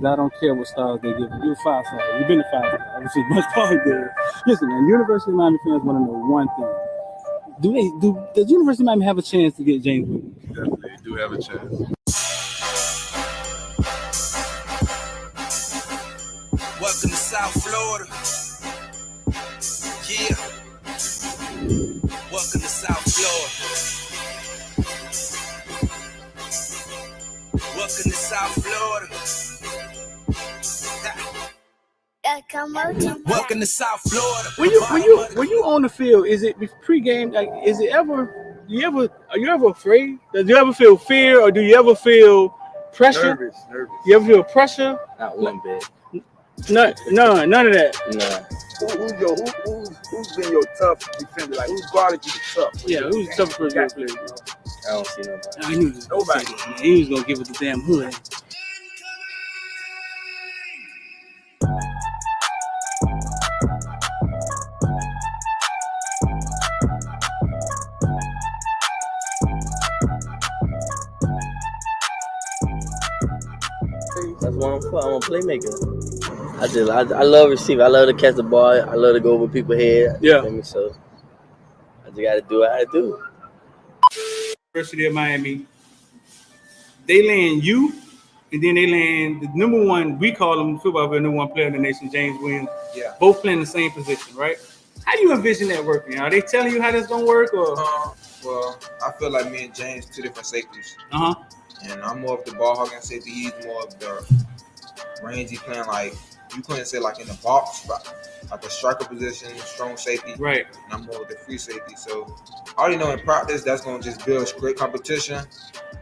I don't care what stars they give you. You're a five-star. You've been a five-star. Which is much harder. Listen, man, University of Miami fans want to know one thing. Does University of Miami have a chance to get James Williams? Definitely do have a chance. Welcome to South Florida. Yeah. Welcome to South Florida. Welcome to South Florida. Welcome to South Florida. When you on the field, is it pregame? Like, is it ever? Are you ever afraid? Does you ever feel fear, or do you ever feel pressure? Nervous. You ever feel pressure? Not one bit. None of that. Nah. Who's been your tough defender? Like, who's guarded you the tough? Yeah, who's the toughest person you ever played? I don't see nobody. I knew this. Nobody. He was gonna give it the damn hood. That's what I'm for. I'm a playmaker. I love receiving. I love to catch the ball. I love to go over people's head. Yeah. So I just got to do what I do. University of Miami, they land you, and then they land the number one. We call him football player, number one player in the nation, James Williams. Yeah. Both playing the same position, right? How do you envision that working? Are they telling you how that's gonna work, or? Well, I feel like me and James two different safeties. And I'm more of the ball hogging safety. He's more of the rangy playing, like you couldn't say like in the box, but like the striker position, strong safety. Right. And I'm more of the free safety. So I already know in practice that's gonna just build great competition.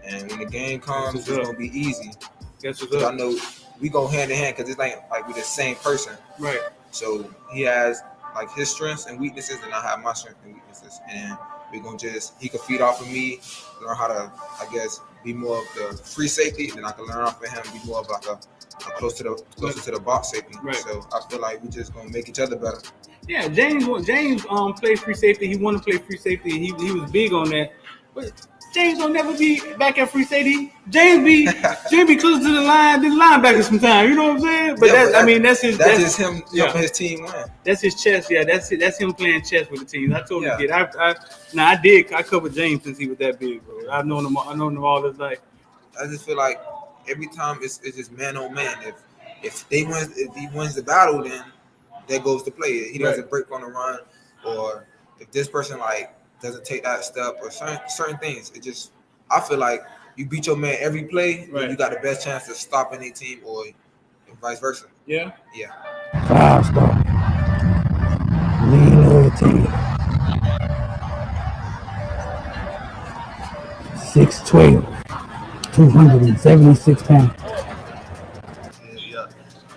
And when the game comes, it's gonna be easy. Guess what's Because up? I know we go hand in hand because it's like we're the same person. Right. So he has like his strengths and weaknesses, and I have my strengths and weaknesses. And we're gonna he can feed off of me, learn how to, I guess, be more of the free safety, and then I can learn off of him, be more of like a closer to the box safety. Right. So I feel like we just gonna make each other better. Yeah, James played free safety. He wanted to play free safety. He was big on that. But James will never be back at free safety. James be close to the linebacker sometimes. You know what I'm saying? But yeah, that's just him yeah. helping his team win. That's his chess. Yeah, that's him playing chess with the team. I told him, kid. I covered James since he was that big, bro. I've known him all his life. I just feel like every time it's just man on man. If he wins the battle, then that goes to play. He doesn't break on the run, or if this person like doesn't take that step, or certain things. It just, I feel like you beat your man every play, right. You got the best chance to stop any team, or vice versa. Yeah. 5-star. Lean loyalty. 6'12", 276 pounds. Yeah.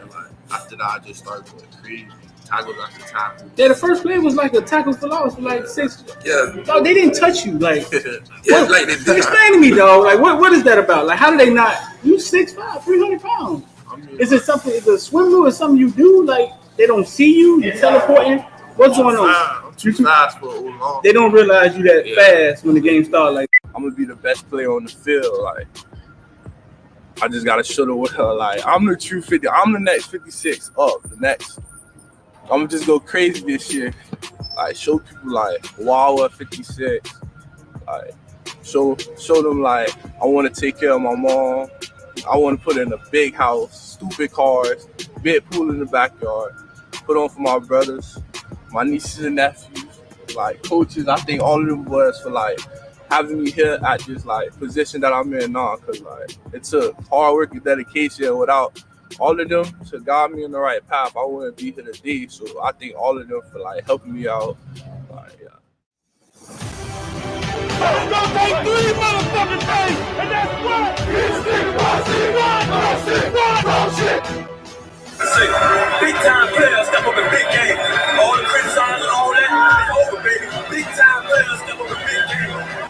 And like, after that, I just started going crazy. Tackles after tackle. Yeah, the first play was like a tackle for loss for like 6. Yeah. No, they didn't touch you. Like, yeah, like they did. Explain to me, though. Like, what is that about? Like, how do they not? You 6'5", 300 pounds. I mean, Is it something? Is it a swim move or something you do? Like, they don't see you? You're teleporting? What's going on? I'm too fast for long. They don't realize you that fast when the game starts. Like, I'm gonna be the best player on the field. Like, I just gotta show the world. Like, I'm the true 50. I'm the next 56 up. The next. I'm gonna just go crazy this year. Like, show people like, wow, at 56. Like, show them like I want to take care of my mom. I want to put in a big house, stupid cars, big pool in the backyard. Put on for my brothers, my nieces and nephews, like coaches. I think all of them boys for like having me here at this like position that I'm in now, cause like it took hard work and dedication. Without all of them to guide me in the right path, I wouldn't be here today. So I think all of them for like helping me out. Like, yeah. It's gonna take 3 motherfucking things, and that's what? Big time players step up in big game. All the criticize and all that, it's over, baby. Big time players step up in big game.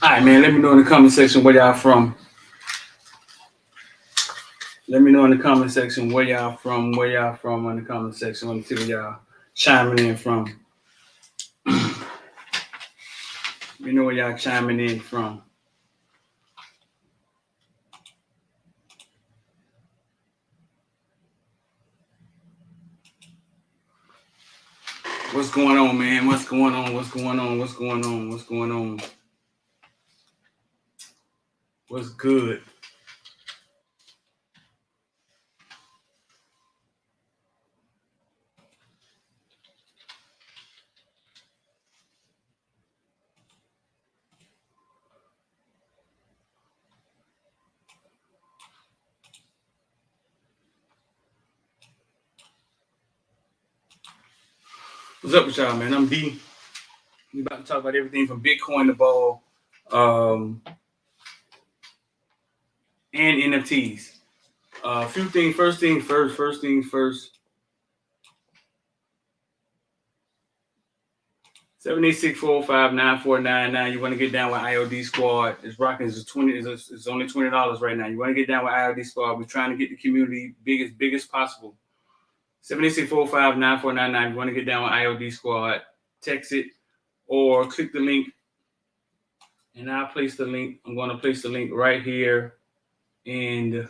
all right, man. Let me know in the comment section where y'all from. Let me know in the comment section where y'all from. Where y'all from in the comment section. Let me see where y'all chiming in from. Let me know where y'all chiming in from. What's going on, man? What's going on? What's going on? What's going on? What's going on? What's good? What's up with y'all, man? I'm D. We about to talk about everything from Bitcoin to ball, and NFTs. A few things. First things first. First things first. 786-405-9499. You want to get down with IOD Squad? It's rocking. It's only $20 right now. You want to get down with IOD Squad? We're trying to get the community big as possible. 786-405-9499. You want to get down with IOD Squad? Text it or click the link, and I'll place the link. I'm going to place the link right here in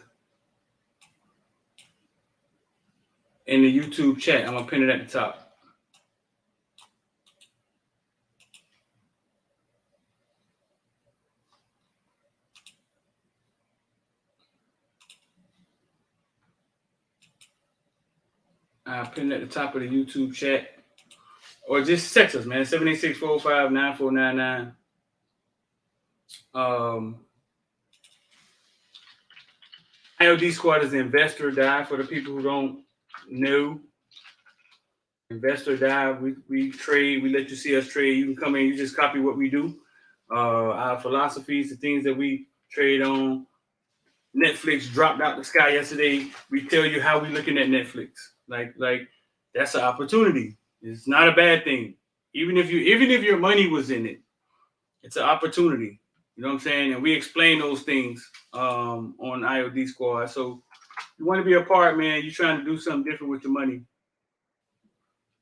the YouTube chat. I'm gonna pin it at the top. I'll pin it at the top of the YouTube chat. Or just text us, man. 786-405-9499. IOD Squad is Investor Die for the people who don't know. Investor Die. We trade. We let you see us trade. You can come in. You just copy what we do. Our philosophies, the things that we trade on. Netflix dropped out the sky yesterday. We tell you how we looking at Netflix. Like that's an opportunity. It's not a bad thing. Even if your money was in it, it's an opportunity. You know what I'm saying? And we explain those things on IOD Squad. So you want to be a part, man. You're trying to do something different with your money.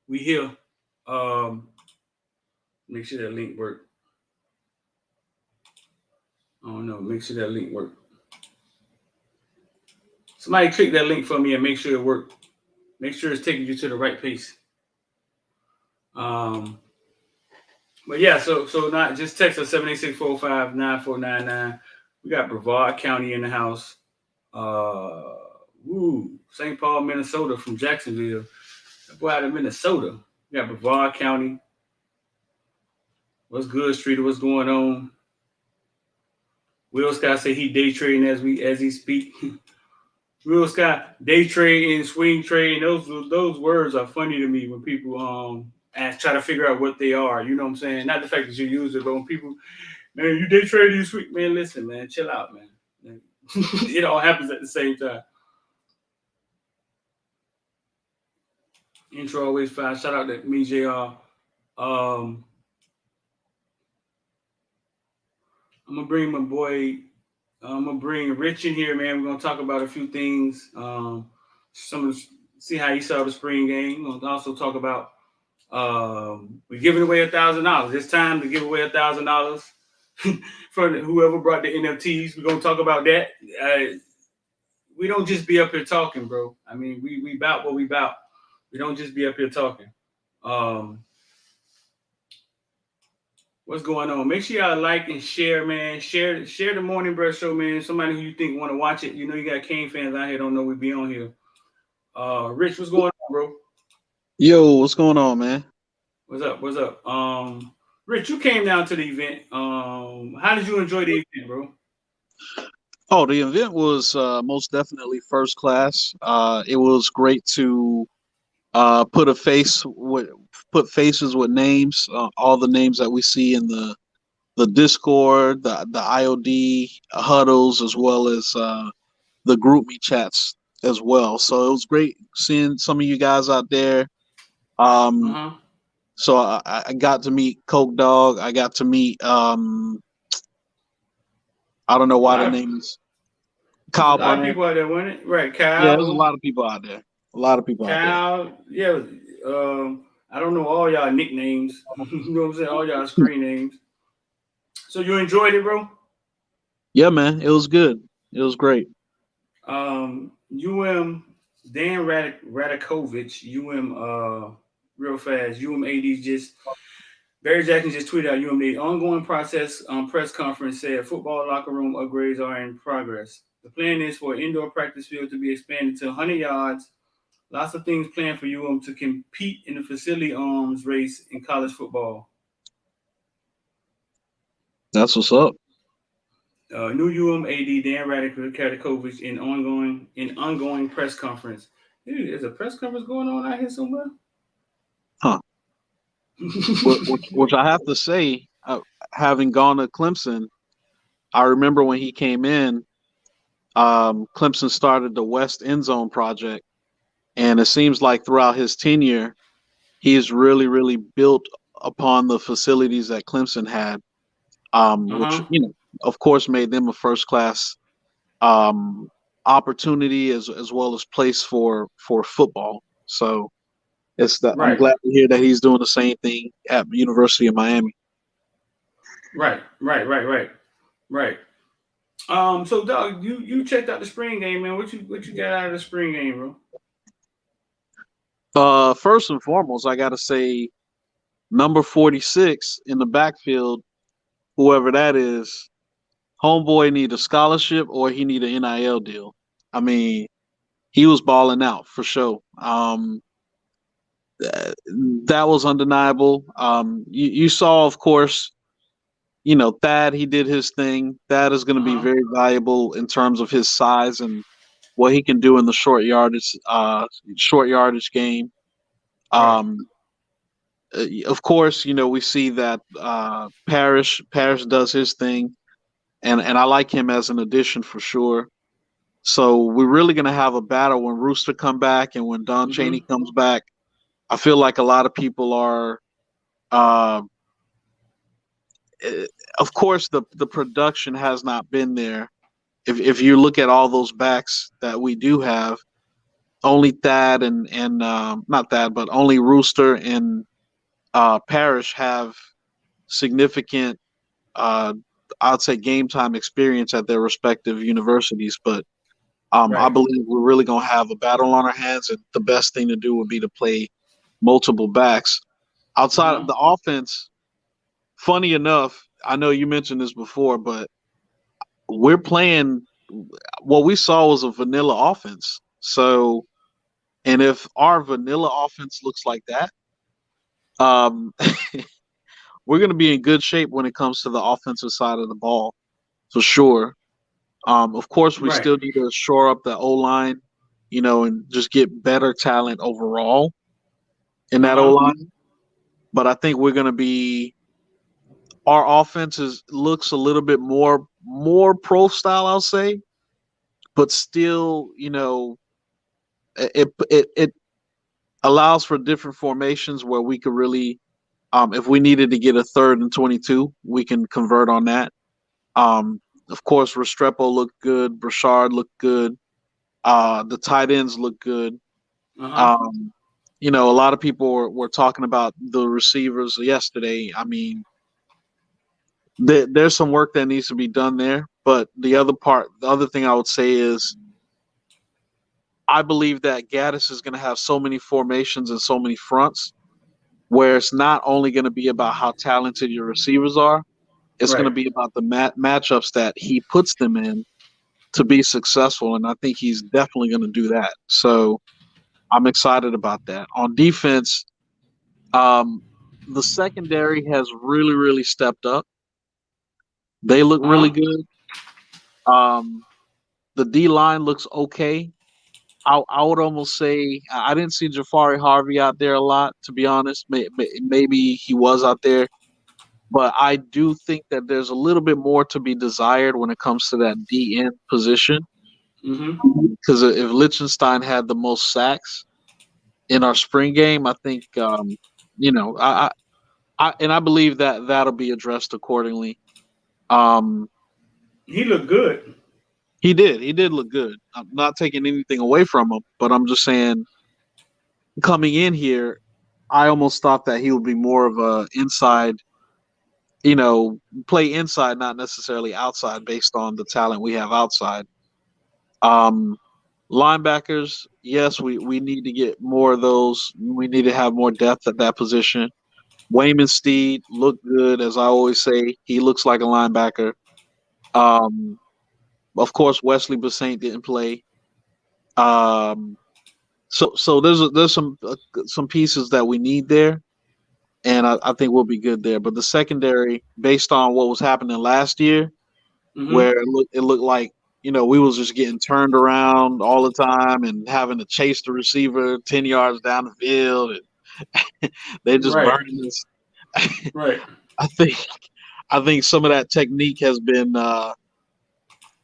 We here. Make sure that link work. I don't know. Make sure that link work. Somebody click that link for me and make sure it works. Make sure it's taking you to the right place. But yeah, so not just text us 786-405-9499. We got Brevard County in the house. St. Paul, Minnesota from Jacksonville. That boy out of Minnesota. We got Brevard County. What's good, Streeter? What's going on? Will Scott say he day trading as he speak. Will Scott, day trading, swing trading, those words are funny to me when people try to figure out what they are. You know what I'm saying? Not the fact that you use it, but when people, man, you day trade this week, man. Listen, man, chill out, man. It all happens at the same time. Intro always fine. Shout out to me, JR. I'm gonna bring my boy. I'm gonna bring Rich in here, man. We're gonna talk about a few things. See how he saw the spring game. We're gonna also talk about we're giving away $1,000. It's time to give away $1,000 for whoever brought the NFTs. We're gonna talk about that. We don't just be up here talking, bro. I mean, we bout what we bout. We don't just be up here talking. What's going on? Make sure y'all like and share, man. Share the Morning Bread Show, man. Somebody who you think want to watch it. You know you got Kane fans out here don't know we be on here. Rich, what's going on, bro? Yo, what's going on, man? What's up? Rich, you came down to the event. How did you enjoy the event, bro? Oh, the event was most definitely first class. It was great to put faces with names, all the names that we see in the Discord, the IOD huddles, as well as the group me chats as well. So it was great seeing some of you guys out there. So I got to meet Coke Dog. I got to meet I don't know why the name is There's a Kyle lot of Bryant. people out there, wasn't it? Right, Yeah, there's a Kyle. lot of people out there. A lot of people out there. Kyle, yeah. I don't know all y'all nicknames. You know what I'm saying? All y'all screen names. So you enjoyed it, bro? Yeah, man, it was good. It was great. Dan Radakovich, real fast. UMAD just Barry Jackson just tweeted out UMAD ongoing process press conference said football locker room upgrades are in progress. The plan is for indoor practice field to be expanded to 100 yards. Lots of things planned for to compete in the facility arms race in college football. That's what's up. New UMAD Dan Radakovich in ongoing press conference. Dude, there's a press conference going on out here somewhere. Huh. which I have to say, having gone to Clemson, I remember when he came in, Clemson started the West End Zone project, and it seems like throughout his tenure, he's really, really built upon the facilities that Clemson had, which of course, made them a first class opportunity as well as place for football. So I'm glad to hear that he's doing the same thing at the University of Miami. Right. So Doug, you checked out the spring game, man. What you got out of the spring game, bro? First and foremost, I gotta say, number 46 in the backfield, whoever that is, homeboy need a scholarship or he need an NIL deal. I mean, he was balling out for sure. That was undeniable. You saw, of course, Thad, he did his thing. Thad is going to be very valuable in terms of his size and what he can do in the short yardage game. Of course, we see that Parrish does his thing, and I like him as an addition for sure. So we're really going to have a battle when Rooster come back and when Don Chaney comes back. I feel like a lot of people are, of course, the production has not been there. If you look at all those backs that we do have, only Thad and not Thad, but only Rooster and Parrish have significant, I'd say, game time experience at their respective universities. But I believe we're really going to have a battle on our hands, and the best thing to do would be to play multiple backs. Outside of the offense, funny enough, I know you mentioned this before, but we're playing what we saw was a vanilla offense. So, and if our vanilla offense looks like that, we're going to be in good shape when it comes to the offensive side of the ball, for sure. Of course, we still need to shore up the O-line, and just get better talent overall in that O-line. But I think we're going to be – our offense looks a little bit more pro style, I'll say, but still, it allows for different formations where we could really, if we needed to get a 3rd and 22, we can convert on that. Of course, Restrepo looked good. Brashard looked good. The tight ends look good. A lot of people were talking about the receivers yesterday. I mean, there's some work that needs to be done there. But the other thing I would say is I believe that Gaddis is going to have so many formations and so many fronts where it's not only going to be about how talented your receivers are, it's going to be about the matchups that he puts them in to be successful. And I think he's definitely going to do that. So I'm excited about that. On defense, the secondary has really, really stepped up. They look really good. The D-line looks okay. I would almost say I didn't see Jafari Harvey out there a lot, to be honest. Maybe he was out there. But I do think that there's a little bit more to be desired when it comes to that D-end position. Because if Liechtenstein had the most sacks in our spring game, I think, I believe that that'll be addressed accordingly. He looked good. He did. He did look good. I'm not taking anything away from him, but I'm just saying, coming in here, I almost thought that he would be more of a inside, play inside, not necessarily outside, based on the talent we have outside. Um, Linebackers, yes, we need to get more of those. We need to have more depth at that position. Wayman Steed looked good, as I always say. He looks like a linebacker. Um, of course, Wesley Basaint didn't play. Um, so there's some pieces that we need there, and I think we'll be good there. But the secondary, based on what was happening last year, Mm-hmm. where it looked like we was just getting turned around all the time and having to chase the receiver 10 yards down the field, and they just Right. burning us. Right. I think some of that technique has been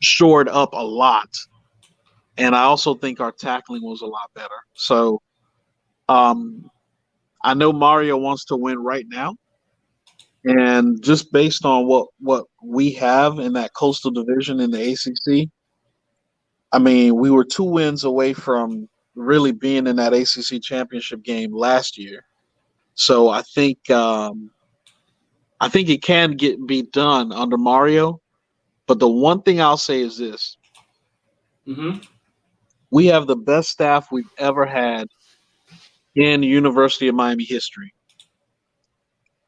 shored up a lot, and I also think our tackling was a lot better. So I know Mario wants to win right now, and just based on what we have in that Coastal Division in the ACC, I mean, we were 2 wins away from really being in that ACC championship game last year. So I think it can be done under Mario. But the one thing I'll say is this: Mm-hmm. we have the best staff we've ever had in University of Miami history.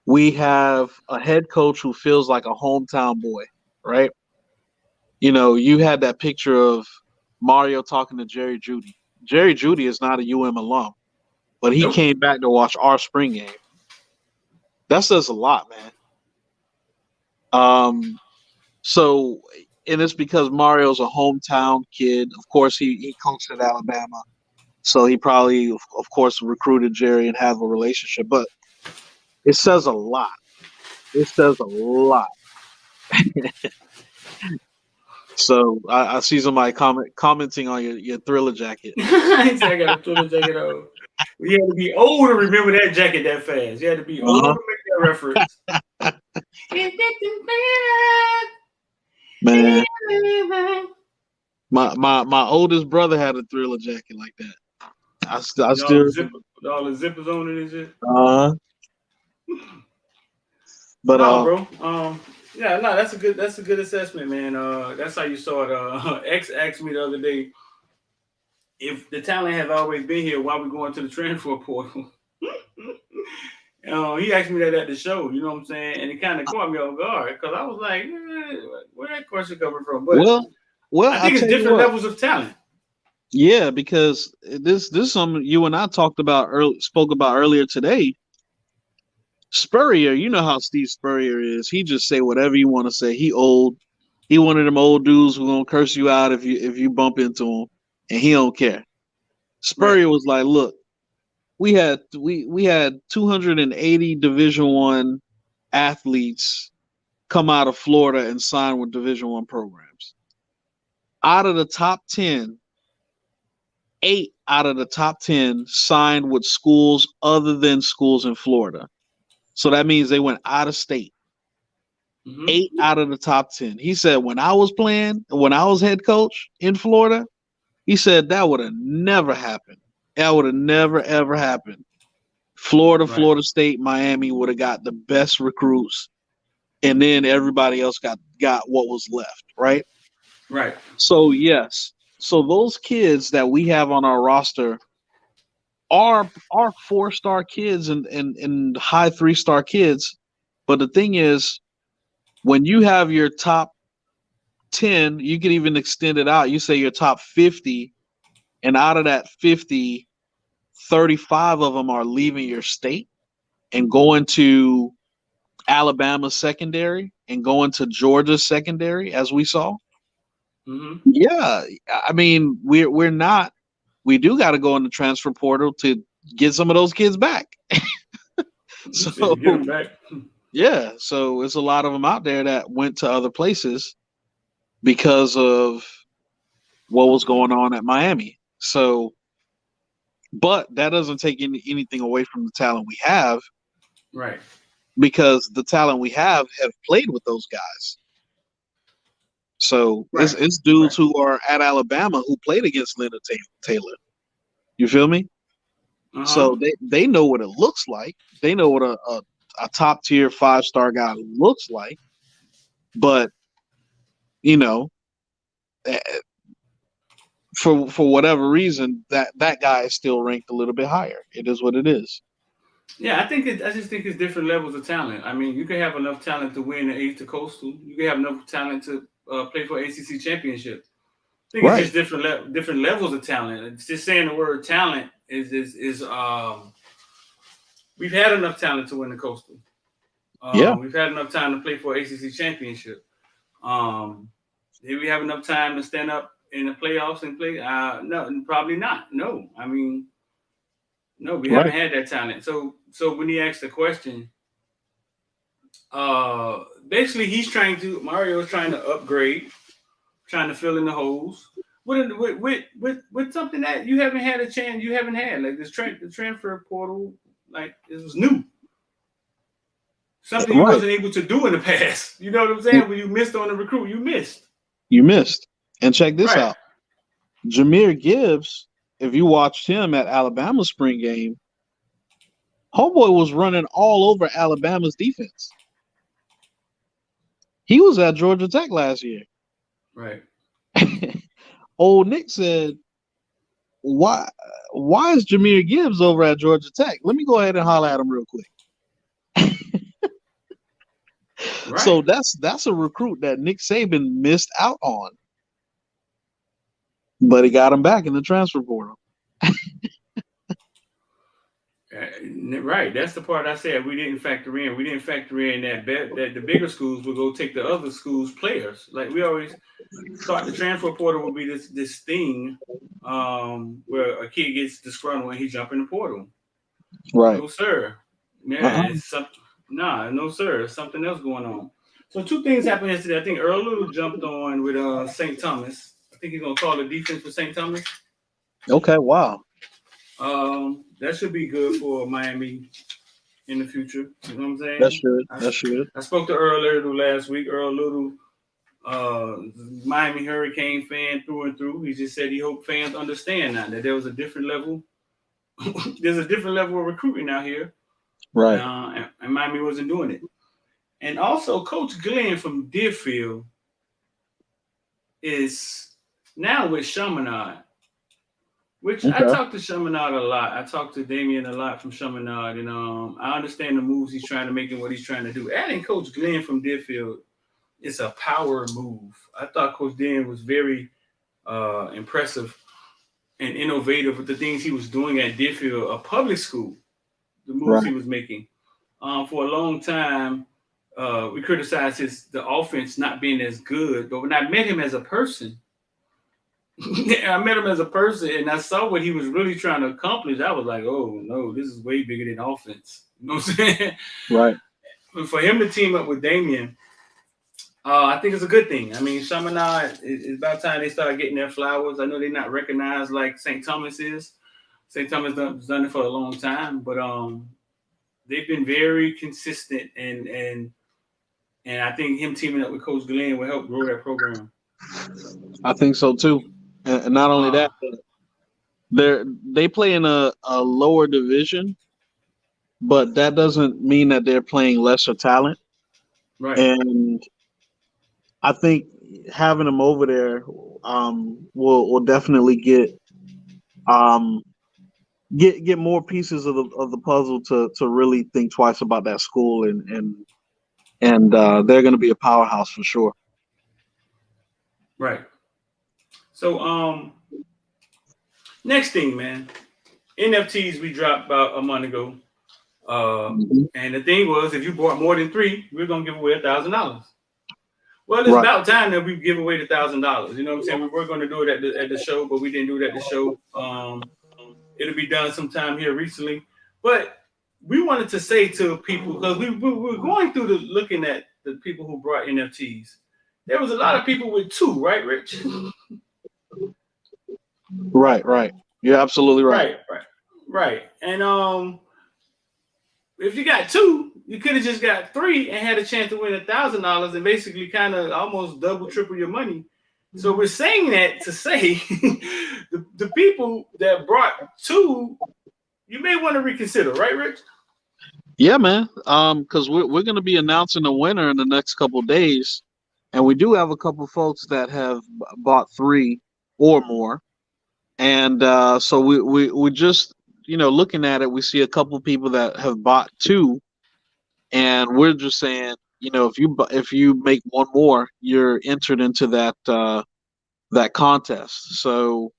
We have a head coach who feels like a hometown boy, right? You had that picture of Mario talking to Jerry Jeudy. Jerry Jeudy is not a UM alum, but he Nope. came back to watch our spring game. That says a lot, man. So, and it's because Mario's a hometown kid. Of course, he coached at Alabama, so he probably, of course, recruited Jerry and have a relationship. But it says a lot. It says a lot. So I see somebody commenting on your Thriller jacket. I got a Thriller jacket on. You had to be old to remember that jacket that fast. You had to be old to make that reference. Man, my oldest brother had a Thriller jacket like that. I still All the zippers on it and shit. But no, bro. Yeah, no, that's a good assessment, man. That's how you saw it. X asked me the other day if the talent has always been here, why we going to the transfer portal? He asked me that at the show, you know what I'm saying, and it kind of caught me off guard because I was like, where that question coming from? But well, I think it's different levels of talent. Yeah, because this is something you and I spoke about earlier today. Spurrier, you know how Steve Spurrier is. He just say whatever you want to say. He old. He one of them old dudes who gonna curse you out if you bump into him, and he don't care. Spurrier was like, look, we had 280 Division I athletes come out of Florida and sign with Division I programs. Out of the top 10, 8 out of the top 10 signed with schools other than schools in Florida. So that means they went out of state. Mm-hmm. 8 out of the top 10. He said, when I was head coach in Florida, he said that would have never happened. That would have never, ever happened. Florida State, Miami would have got the best recruits, and then everybody else got what was left, right? Right. So, yes. So those kids that we have on our roster are 4-star kids and high 3-star kids. But the thing is, when you have your top 10, you can even extend it out. You say your top 50, and out of that 50, 35 of them are leaving your state and going to Alabama secondary and going to Georgia secondary, as we saw. Mm-hmm. Yeah, I mean, we do got to go in the transfer portal to get some of those kids back. So get them back. Yeah, so it's a lot of them out there that went to other places because of what was going on at Miami. So, but that doesn't take anything away from the talent we have. Right. Because the talent we have played with those guys. So Right. it's dudes who are at Alabama who played against Leonard Taylor. You feel me? So they know what it looks like. They know what a top tier 5-star guy looks like. But you know, eh, for whatever reason, that guy is still ranked a little bit higher. It is what it is. Yeah, I just think it's different levels of talent. I mean, you can have enough talent to win the East Coastal. You can have enough talent to play for ACC championship. I think it's Right. just different levels of talent. It's just saying the word talent is we've had enough talent to win the Coastal. Yeah. We've had enough time to play for ACC championship. Did we have enough time to stand up in the playoffs and play? No, probably not. No, I mean, no, we haven't Right. had that talent. So when he asked the question, basically Mario is trying to upgrade, trying to fill in the holes with something that you haven't had a chance, you haven't had like the transfer portal, like it was new. Something you Right. wasn't able to do in the past. You know what I'm saying? When you missed on the recruit, you missed. You missed. And check this Right. out. Jahmyr Gibbs, if you watched him at Alabama spring game, homeboy was running all over Alabama's defense. He was at Georgia Tech last year. Right. Old Nick said, why is Jahmyr Gibbs over at Georgia Tech? Let me go ahead and holler at him real quick. Right. So that's a recruit that Nick Saban missed out on. But he got him back in the transfer portal. Right. That's the part I said we didn't factor in. We didn't factor in that the bigger schools would go take the other schools' players. Like we always thought the transfer portal would be this thing where a kid gets disgruntled and he jump in the portal. Right. No, sir. Yeah, it's something. Nah, no, sir. Something else going on. So two things happened yesterday. I think Earl Little jumped on with St. Thomas. I think he's gonna call the defense for St. Thomas. Okay, wow. That should be good for Miami in the future. You know what I'm saying? That should. I spoke to Earl Little last week. Earl Little, Miami Hurricane fan through and through. He just said he hoped fans understand now that there was a different level. There's a different level of recruiting out here. Right. And Miami wasn't doing it. And also, Coach Glenn from Deerfield is now with Chaminade, which I talked to Chaminade a lot. I talked to Damien a lot from Chaminade, and I understand the moves he's trying to make and what he's trying to do. Adding Coach Glenn from Deerfield is a power move. I thought Coach Glenn was very impressive and innovative with the things he was doing at Deerfield, a public school, the moves he was making. For a long time, we criticized the offense not being as good, but when I met him as a person, and I saw what he was really trying to accomplish, I was like, oh, no, this is way bigger than offense. You know what I'm saying? Right. But for him to team up with Damien, I think it's a good thing. I mean, Chaminade, it's about time they start getting their flowers. I know they're not recognized like St. Thomas is. St. Thomas has done it for a long time, but they've been very consistent, and I think him teaming up with Coach Glenn will help grow that program. I think so too. And not only that, they play in a lower division, but that doesn't mean that they're playing lesser talent. Right. And I think having them over there will definitely get more pieces of the puzzle to really think twice about that school, and they're going to be a powerhouse for sure. Right. So next thing, man, NFTs we dropped about a month ago, and the thing was, if you bought more than 3, we're gonna give away $1,000. Well, it's about time that we give away the $1,000. You know what I'm saying? We were going to do it at the show, but we didn't do it at the show. It'll be done sometime here recently. But we wanted to say to people, because we were going through looking at the people who brought NFTs. There was a lot of people with 2, right, Rich? Right. You're absolutely right. Right. And if you got two, you could have just got three and had a chance to win $1,000 and basically kind of almost double, triple your money. So we're saying that to say the people that brought two, you may want to reconsider, right, Rich? Yeah, man. Because we're going to be announcing a winner in the next couple of days, and we do have a couple folks that have bought 3 or more, and so we just looking at it, we see a couple people that have bought 2, and we're just saying, if you make one more, you're entered into that contest. So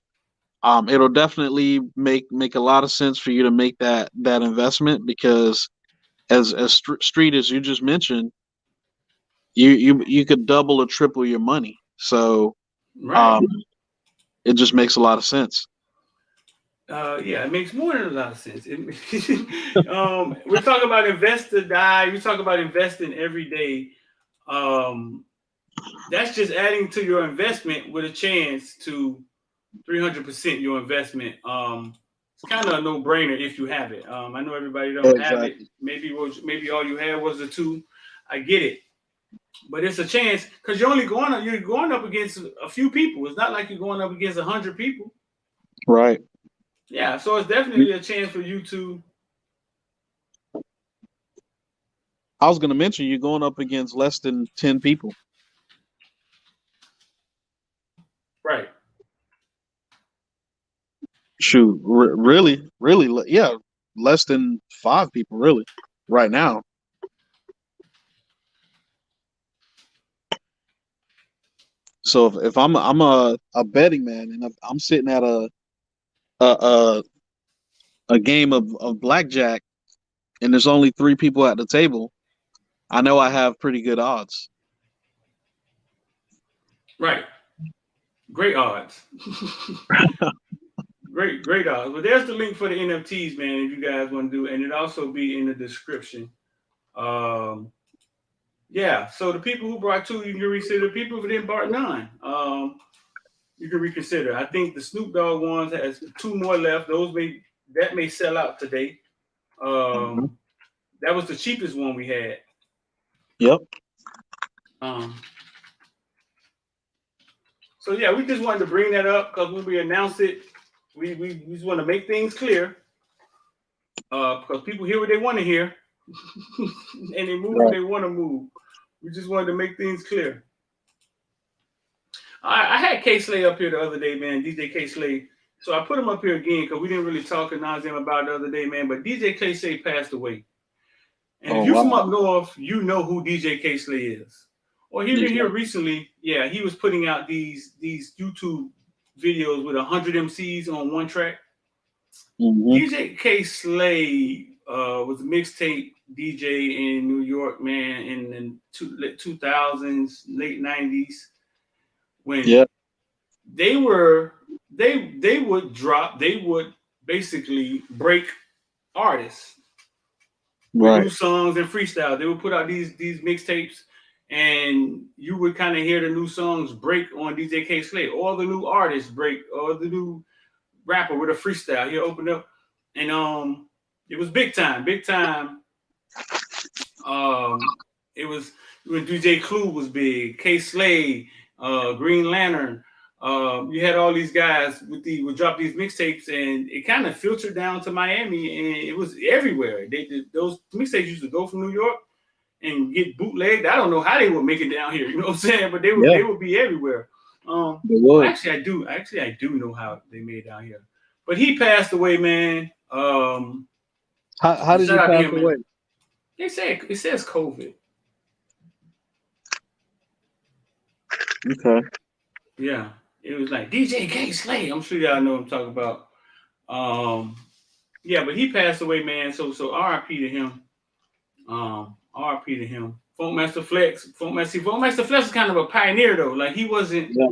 it'll definitely make a lot of sense for you to make that investment, because as Street, as you just mentioned, you could double or triple your money. So Right. it just makes a lot of sense. Yeah, it makes more than a lot of sense. We're talking about invest or die. We talk about investing every day. That's just adding to your investment with a chance to 300% your investment. It's kind of a no-brainer if you have it. I know everybody don't have it. Maybe all you had was a 2. I get it, but it's a chance because you're going up against a few people. It's not like you're going up against 100 people. Right. Yeah, so it's definitely a chance for you to. I was going to mention you're going up against less than 10 people. Right. Shoot, really, yeah, less than 5 people, really, right now. So if I'm a betting man and if I'm sitting at a game of blackjack and there's only 3 people at the table, I know I have pretty good odds. Right. Great odds. Great odds. But there's the link for the NFTs, man, if you guys want to do it. And it also be in the description. Yeah, so the people who brought 2, you can reconsider. The people who didn't brought none, you can reconsider. I think the Snoop Dogg ones has 2 more left. That may sell out today. That was the cheapest one we had. Yep. So yeah, we just wanted to bring that up because when we announce it, we just want to make things clear. Because people hear what they want to hear, and they move when they want to move. We just wanted to make things clear. I had K Slay up here the other day, man. DJ K Slay. So I put him up here again because we didn't really talk and nauseam about it the other day, man. But DJ K Slay passed away. And if you're from up north, you know who DJ K Slay is. Or he been here recently. Yeah, he was putting out these YouTube videos with 100 MCs on one track. DJ K Slay was a mixtape DJ in New York, man, in the 2000s, late 90s, when they would basically break artists with new songs and freestyle. They would put out these mixtapes, and you would kind of hear the new songs break on DJ K Slay. All the new artists break, or the new rapper with a freestyle. He opened up, and it was big time. It was when DJ Clue was big, K Slay, Green Lantern. You had all these guys would drop these mixtapes, and it kind of filtered down to Miami, and it was everywhere. Those mixtapes used to go from New York and get bootlegged. I don't know how they would make it down here, you know what I'm saying? But they would be everywhere. Actually, I do know how they made it down here. But he passed away, man. How did he pass away? They say it says COVID. Okay. Yeah, it was like DJ K Slay. I'm sure y'all know what I'm talking about. Yeah, but he passed away, man. So R.I.P. to him. R.I.P. to him. Funkmaster Flex. Funkmaster Flex is kind of a pioneer though. Like he wasn't. Yeah.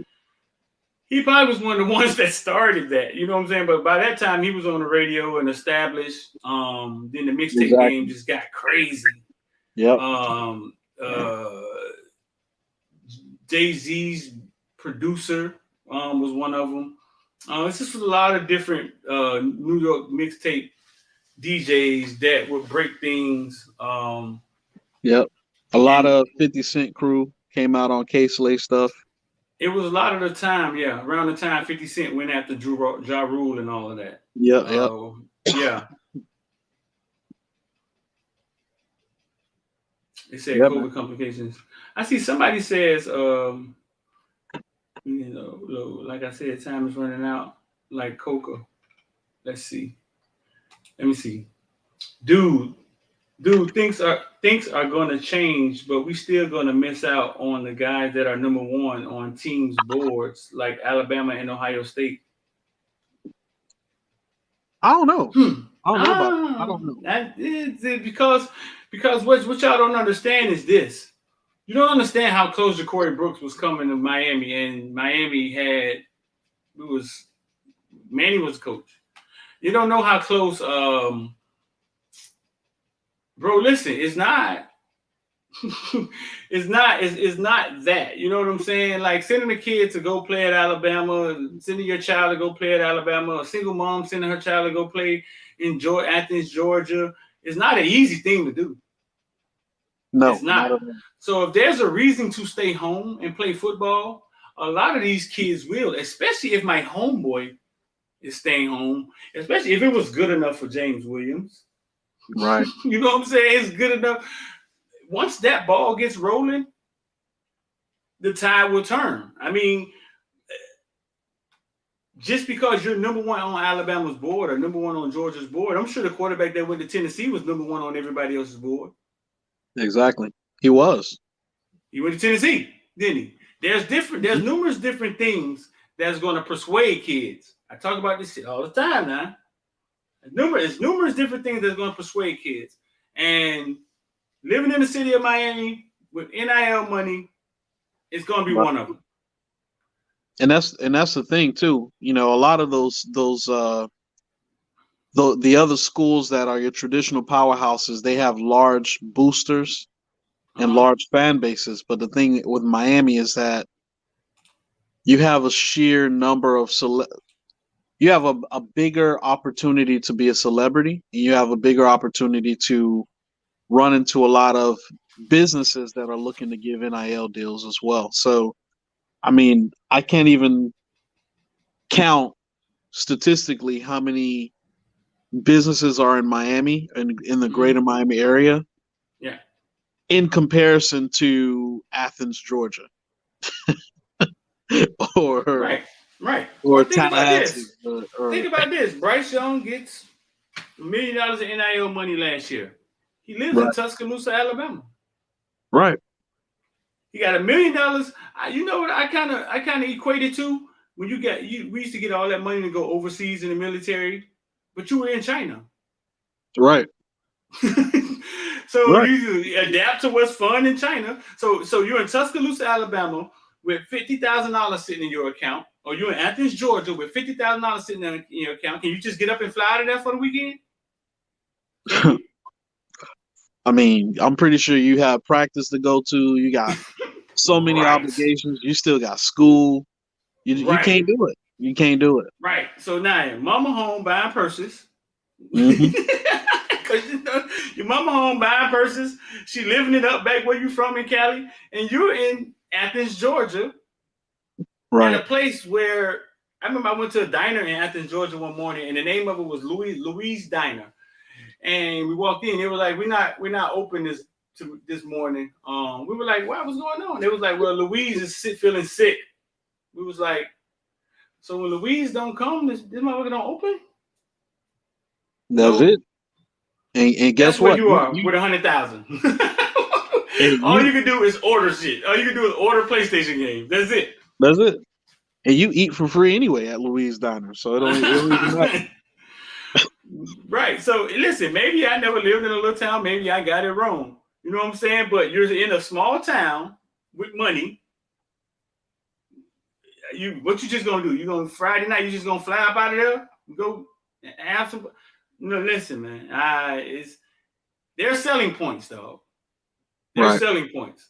He probably was one of the ones that started that. You know what I'm saying? But by that time, he was on the radio and established. Then the mixtape game just got crazy. Yep. Jay-Z's producer was one of them. It's just a lot of different New York mixtape DJs that would break things. Yep. A lot And of 50 Cent crew came out on K-Slay stuff. it was a lot of the time, yeah, around the time 50 Cent went after Ja Rule and all of that. Yep, yep. Yeah. They said Yep, man. COVID complications. I see somebody says, like I said, time is running out. Like Coca. Let's see. Let me see. Dude, things are going to change, but we still going to miss out on the guys that are number one on teams boards like Alabama and Ohio State. I don't know. I don't know about that. I don't know. Because what y'all don't understand is this. You don't understand how close Ja'Cory Brooks was coming to Miami, and Miami Manny was coach. You don't know how close. Bro, listen, it's not. It's not that. You know what I'm saying? Like sending a kid to go play at Alabama, sending your child to go play at Alabama, a single mom sending her child to go play in Athens, Georgia. It's not an easy thing to do. No, it's not. So if there's a reason to stay home and play football, a lot of these kids will, especially if my homeboy is staying home, especially if it was good enough for James Williams. Right. You know what I'm saying? It's good enough. Once that ball gets rolling, the tide will turn. I mean, just because you're number one on Alabama's board or number one on Georgia's board, I'm sure the quarterback that went to Tennessee was number one on everybody else's board. Exactly. He was. He went to Tennessee, didn't he? There's numerous different things that's going to persuade kids. I talk about this shit all the time now. There's numerous different things that's going to persuade kids. And living in the city of Miami with NIL money is going to be one of them. And that's the thing too. You know, a lot of the other schools that are your traditional powerhouses, they have large boosters and large fan bases. But the thing with Miami is that you have a sheer number of you have a bigger opportunity to be a celebrity, and you have a bigger opportunity to run into a lot of businesses that are looking to give NIL deals as well. So, I mean, I can't even count statistically how many businesses are in Miami and in the greater Miami area. Yeah. In comparison to Athens, Georgia. or right. Or think about this. Or, think about this. Bryce Young gets $1 million in NIL money last year. He lives in Tuscaloosa, Alabama. Right. He got $1 million. You know what I kind of equated to when we used to get all that money to go overseas in the military, but you were in China. Right. So you adapt to what's fun in China. So you're in Tuscaloosa, Alabama with $50,000 sitting in your account, or you're in Athens, Georgia with $50,000 sitting in your account. Can you just get up and fly to there for the weekend? I mean, I'm pretty sure you have practice to go to. You got so many obligations. You still got school. You can't do it. You can't do it. Right. So now mama home buying purses. Because your mama home buying purses. She living it up back where you from in Cali. And you're in Athens, Georgia. Right. At a place where I remember I went to a diner in Athens, Georgia one morning, and the name of it was Louise Diner. And we walked in. They were like, "We're not open this morning." We were like, "What was going on?" They was like, "Well, Louise is feeling sick." We was like, "So when Louise don't come, this motherfucker don't open?" That's it. And guess what? That's where you are with 100,000. All you can do is order shit. All you can do is order PlayStation games. That's it. That's it. And you eat for free anyway at Louise Diner, so it don't even matter. Right. So listen, maybe I never lived in a little town. Maybe I got it wrong. You know what I'm saying? But you're in a small town with money. What you just gonna do? You gonna Friday night? You just gonna fly up out of there? Go have some? No, listen, man. They're selling points, though. They're selling points.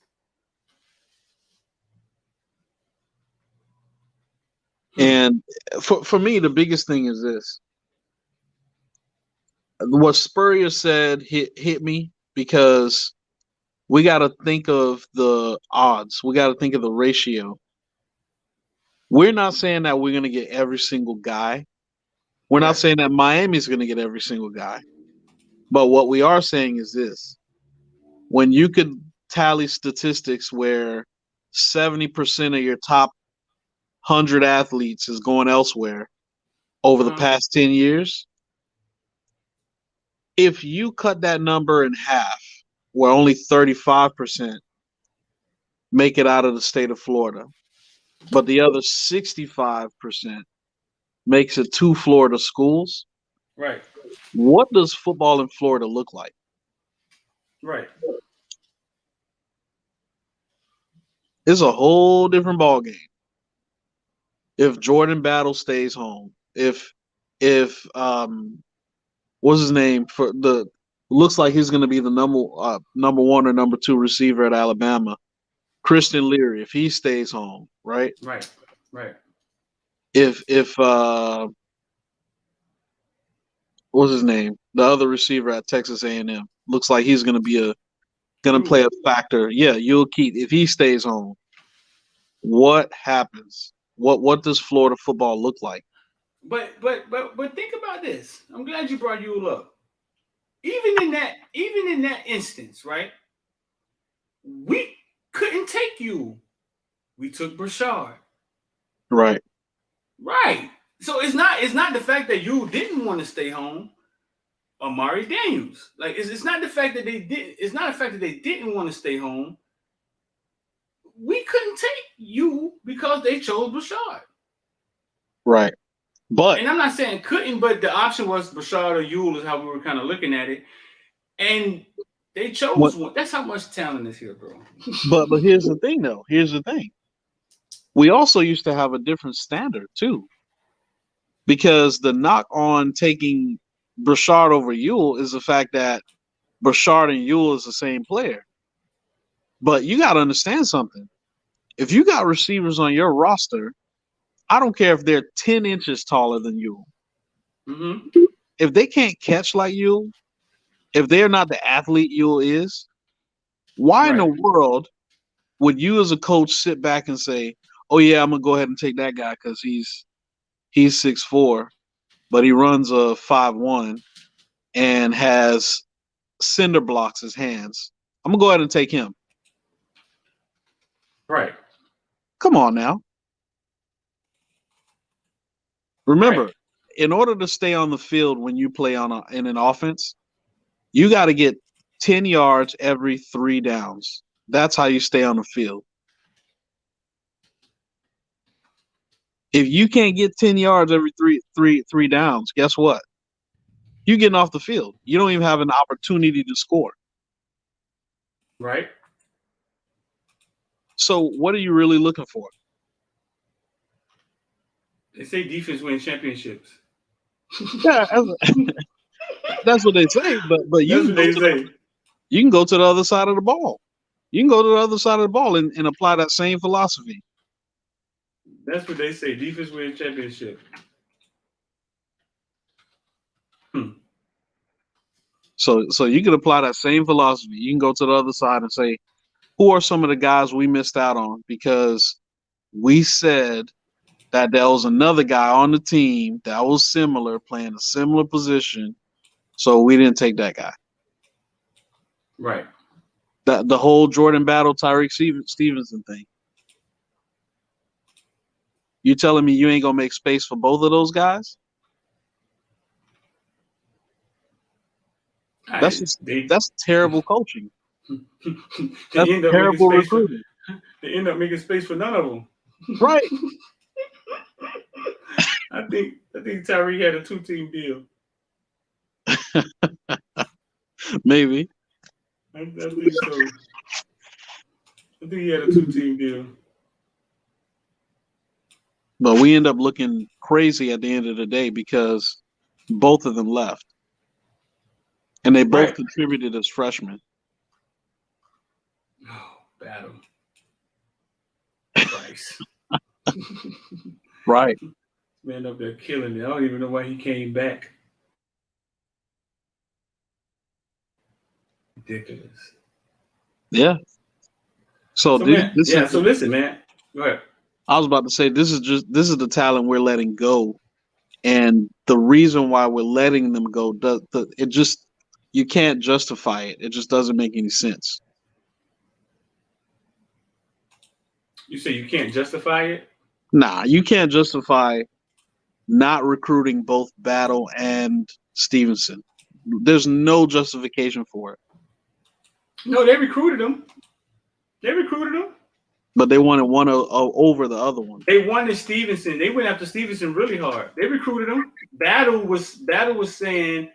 And for me, the biggest thing is this. what Spurrier said hit me because we got to think of the odds. We got to think of the ratio. We're not saying that we're going to get every single guy. We're not saying that Miami's going to get every single guy. But what we are saying is this. When you could tally statistics where 70% of your top 100 athletes is going elsewhere over the past 10 years, if you cut that number in half, where only 35% make it out of the state of Florida, but the other 65% makes it to Florida schools. Right. What does football in Florida look like? Right. It's a whole different ball game. If Jordan Battle stays home, if what's his name for the looks like he's going to be the number one or number two receiver at Alabama, Christian Leary, if he stays home, right? Right. Right. If what's his name, the other receiver at Texas A&M, looks like he's going to play a factor. Yeah, Yul Keith, if he stays home, what happens? What does Florida football look like? But think about this. I'm glad you brought Yule up. Even in that instance, right? We couldn't take you. We took Brashard. Right. Right. So it's not the fact that you didn't want to stay home. Amari Daniels. Like it's not the fact that they did. It's not the fact that they didn't want to stay home. We couldn't take you because they chose Brashard. Right. But and I'm not saying couldn't, but the option was Brashard or Yule is how we were kind of looking at it. And they chose one. That's how much talent is here, bro. but here's the thing, though. Here's the thing. We also used to have a different standard too, because the knock on taking Brashard over Yule is the fact that Brashard and Yule is the same player. But you got to understand something. If you got receivers on your roster, I don't care if they're 10 inches taller than you. Mm-hmm. If they can't catch like you, if they're not the athlete you is, why in the world would you as a coach sit back and say, oh, yeah, I'm going to go ahead and take that guy because he's 6'4", but he runs a 5'1", and has cinder blocks as hands. I'm going to go ahead and take him. Right. Come on now. Remember, in order to stay on the field when you play in an offense, you got to get 10 yards every 3 downs. That's how you stay on the field. If you can't get 10 yards every three downs, guess what? You're getting off the field. You don't even have an opportunity to score. Right. So what are you really looking for? They say defense wins championships. Yeah, that's what they say. But you can go to the other side of the ball. You can go to the other side of the ball and apply that same philosophy. That's what they say. Defense wins championship. So you can apply that same philosophy. You can go to the other side and say, who are some of the guys we missed out on because we said that there was another guy on the team that was similar, playing a similar position, so we didn't take that guy. Right. The whole Jordan Battle, Tyreek Stevenson thing. You telling me you ain't gonna make space for both of those guys? That's terrible coaching. That's terrible recruiting. They end up making space for none of them. Right. I think Tyreek had a 2-team deal. Maybe. I think so. I think he had a 2-team deal. But we end up looking crazy at the end of the day because both of them left. And they both contributed as freshmen. Oh, battle. Christ. Right. Man up there killing it. I don't even know why he came back. Ridiculous. Yeah. So, So this, man, this yeah. is. So listen, man. Go ahead. I was about to say this is the talent we're letting go, and the reason why we're letting them go. It just you can't justify it. It just doesn't make any sense. You say you can't justify it? Nah, you can't justify not recruiting both Battle and Stevenson. There's no justification for it. No, they recruited him. They recruited him. But they wanted one over the other one. They wanted Stevenson. They went after Stevenson really hard. They recruited him. Battle was saying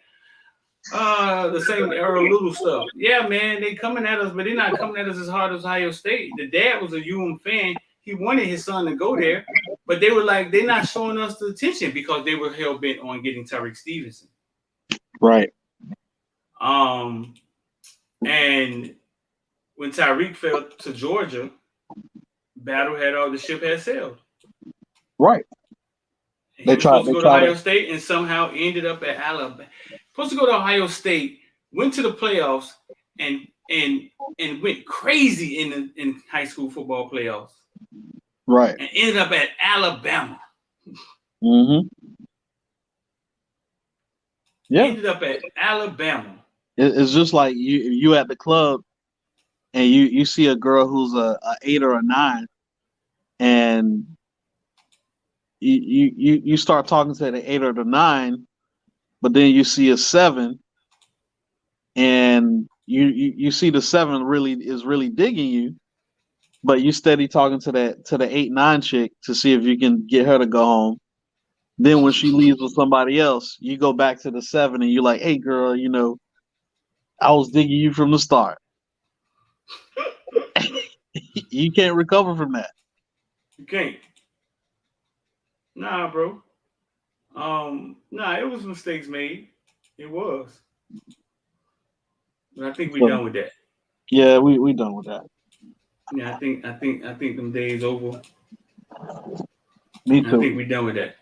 the same little stuff. Yeah, man, they coming at us, but they're not coming at us as hard as Ohio State. The dad was a fan. He wanted his son to go there, but they were like, they're not showing us the attention because they were hell bent on getting Tariq Stevenson. Right. And when Tyreek fell to Georgia, Battle had all the ship had sailed. Right. He was supposed to go to Ohio State and somehow ended up at Alabama. Supposed to go to Ohio State, went to the playoffs, and went crazy in high school football playoffs. Right. And ended up at Alabama. Mm-hmm. Yeah. Ended up at Alabama. It's just like you at the club and you see a girl who's a 8 or a 9, and you start talking to the 8 or the 9, but then you see a 7, and you see the 7 is really digging you, but you steady talking to the 8-9 chick to see if you can get her to go home. Then when she leaves with somebody else, you go back to the 7 and you're like, hey girl, I was digging you from the start. You can't recover from that. You can't. Nah, bro. Nah, it was mistakes made. It was. But I think we're done with that. Yeah, we done with that. Yeah, I think them days over. Me too. I think we're done with that.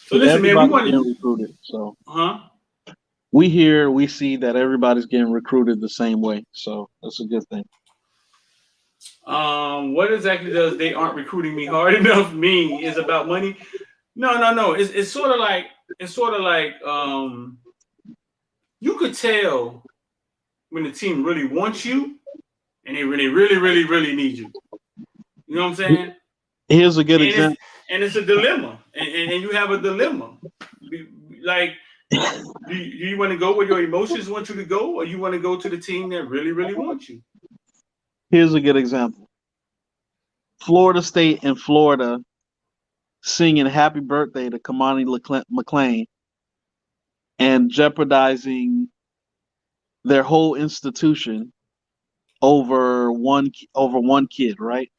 So listen, man, we want to recruited. So we see that everybody's getting recruited the same way. So that's a good thing. What exactly does they aren't recruiting me hard enough mean? Is about money? No. It's sort of like you could tell when the team really wants you and they really need you. You know what I'm saying? Here's a good example. And it's a dilemma. And you have a dilemma. Like, do you want to go where your emotions want you to go, or you want to go to the team that really wants you? Here's a good example. Florida State and Florida singing happy birthday to Kamani McLean and jeopardizing their whole institution over one kid, right?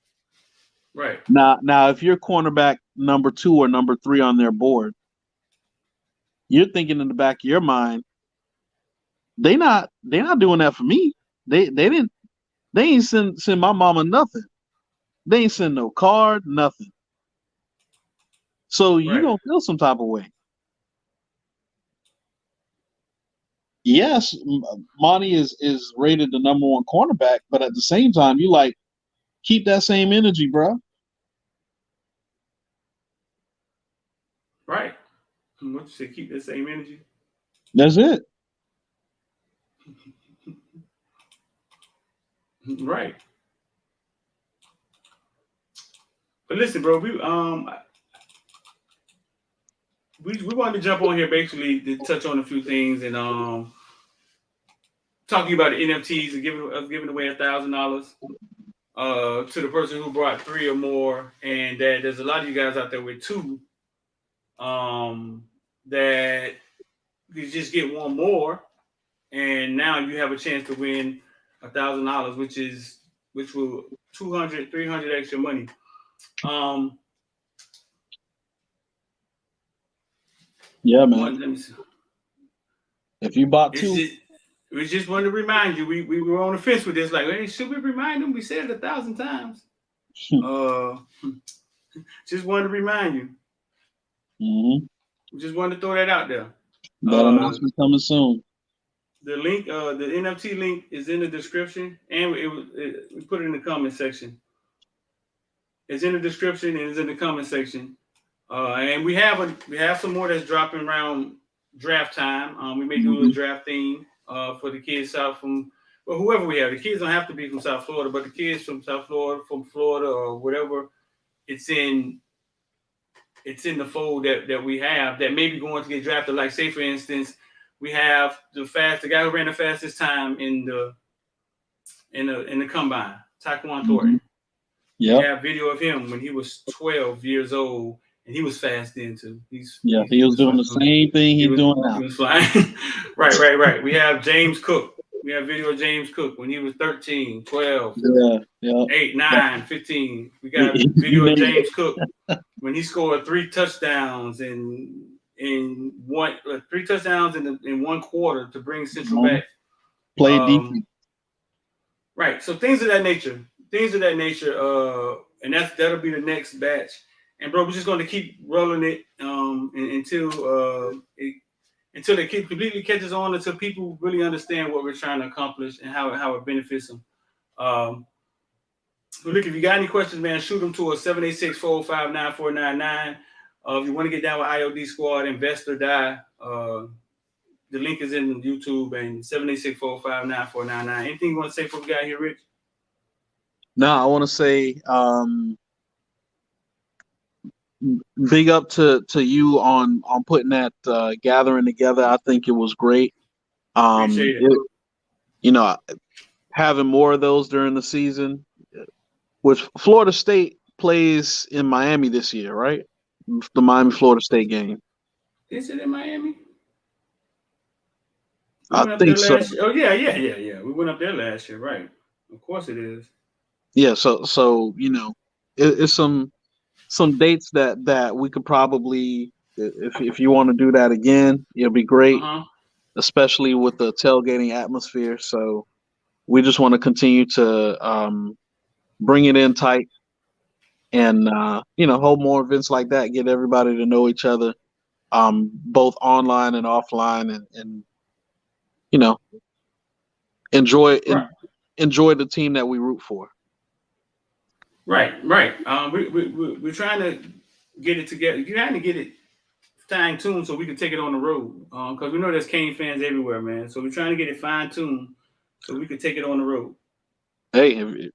Right. Now, if you're cornerback number 2 or number 3 on their board, you're thinking in the back of your mind, they're not doing that for me. They ain't send my mama nothing. They ain't send no card, nothing. So you're gonna feel some type of way. Yes, Monty is rated the number 1 cornerback, but at the same time, you like keep that same energy, bro. Right. What you say? Keep that same energy. That's it. Right. But listen, bro, we wanted to jump on here basically to touch on a few things and talking about the NFTs and giving away $1,000 to the person who brought 3 or more, and that there's a lot of you guys out there with 2 that you just get 1 more, and now you have a chance to win $1,000, which will 200, 300 extra money. Yeah, man. If you bought 2, we just wanted to remind you. We were on the fence with this. Like, hey, should we remind them? We said it 1,000 times. Just wanted to remind you. Mm-hmm. We just wanted to throw that out there. That announcement coming soon. The link, the NFT link is in the description, and we put it in the comment section. It's in the description and it's in the comment section. And we have some more that's dropping around draft time. We may do a draft theme for the kids out from, well, whoever we have. The kids don't have to be from South Florida, but the kids from South Florida, from Florida, or whatever, it's in the fold that we have that may be going to get drafted. Like, say for instance, we have the guy who ran the fastest time in the combine, Taekwon Thornton. Yeah. We have video of him when he was 12 years old, and he was fast then too. He was doing the same thing he's doing now. He was flying. Right. We have James Cook. We have video of James Cook when he was 13, 12, 8, 9, 15. We got video of James Cook when he scored 3 touchdowns in one quarter to bring Central back. Play defense. Right. So things of that nature. And that'll be the next batch. And bro, we're just going to keep rolling it until it completely catches on, until people really understand what we're trying to accomplish and how it benefits them. Look, if you got any questions, man, shoot them to us, 786-405-9499. If you want to get down with IOD Squad, Invest or Die, the link is in YouTube, and 786-405-9499. Anything you want to say before we got here, Rich? No, I want to say big up to you on putting that gathering together. I think it was great. Appreciate it. Having more of those during the season, which Florida State plays in Miami this year, right? The Miami-Florida State game. Is it in Miami? I think so. Oh, yeah. We went up there last year, right? Of course it is. Yeah, so it's some dates that we could probably, if you want to do that again, it'll be great, especially with the tailgating atmosphere. So we just want to continue to bring it in tight and hold more events like that, get everybody to know each other, both online and offline, and enjoy the team that we root for. Right. We're trying to get it together. You're trying to get it fine-tuned so we can take it on the road. Because we know there's Cane fans everywhere, man. So we're trying to get it fine-tuned so we can take it on the road. Hey,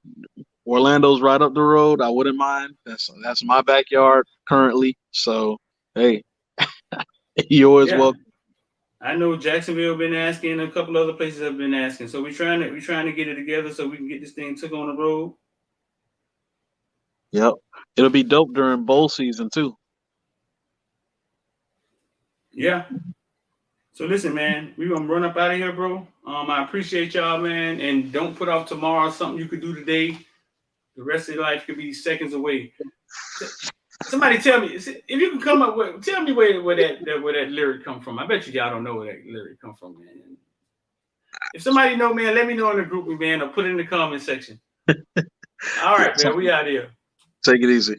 Orlando's right up the road. I wouldn't mind. That's my backyard currently. So, hey, you're always welcome. I know Jacksonville been asking. A couple other places have been asking. So we're trying to get it together so we can get this thing took on the road. Yep. It'll be dope during bowl season too. Yeah. So listen, man, we're gonna run up out of here, bro. I appreciate y'all, man. And don't put off tomorrow something you could do today. The rest of your life could be seconds away. Somebody tell me, if you can come up with, tell me where that lyric come from. I bet y'all don't know where that lyric come from, man. If somebody know, man, let me know in the group, man, or put it in the comment section. All right, man, we out here. Take it easy.